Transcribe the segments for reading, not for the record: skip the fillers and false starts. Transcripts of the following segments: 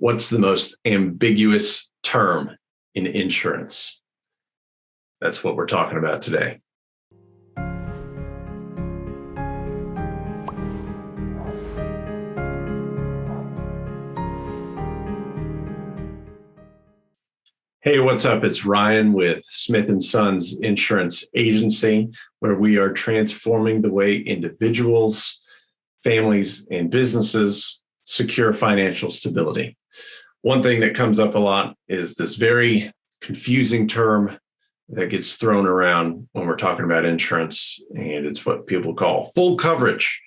What's the most ambiguous term in insurance? That's what we're talking about today. Hey, what's up? It's Ryan with Smith & Sons Insurance Agency, where we are transforming the way individuals, families, and businesses secure financial stability. One thing that comes up a lot is this very confusing term that gets thrown around when we're talking about insurance, and it's what people call full coverage.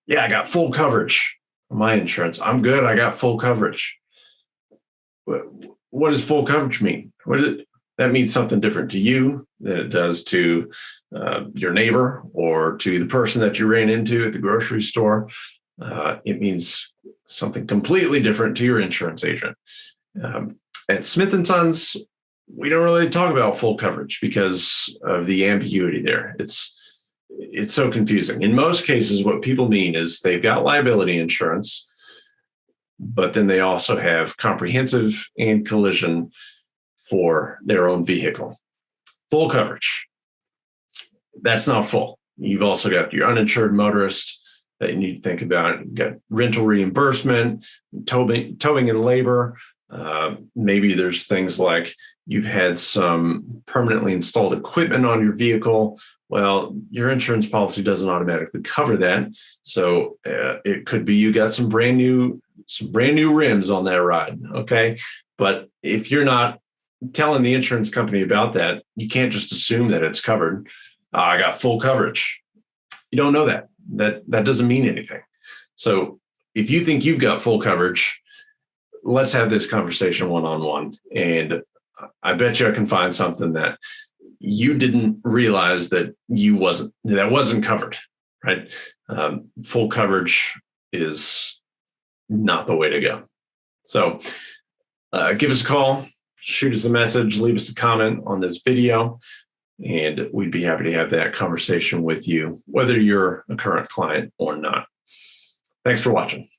Yeah, I got full coverage on my insurance. I'm good. I got full coverage. What does full coverage mean? That means something different to you than it does to your neighbor or to the person that you ran into at the grocery store. It means something completely different to your insurance agent. At Smith & Sons, we don't really talk about full coverage because of the ambiguity there. It's so confusing. In most cases, what people mean is they've got liability insurance, but then they also have comprehensive and collision for their own vehicle. Full coverage. That's not full. You've also got your uninsured motorist that you need to think about. You've got rental reimbursement, towing and labor. Maybe there's things like you've had some permanently installed equipment on your vehicle. Well, your insurance policy doesn't automatically cover that. So it could be you got some brand new rims on that ride. Okay. But if you're not telling the insurance company about that, you can't just assume that it's covered. I got full coverage. You don't know that. That doesn't mean anything. So if you think you've got full coverage, let's have this conversation one-on-one. And I bet you I can find something that you didn't realize that wasn't covered, right? Full coverage is not the way to go. So give us a call, shoot us a message, leave us a comment on this video, and we'd be happy to have that conversation with you, whether you're a current client or not. Thanks for watching.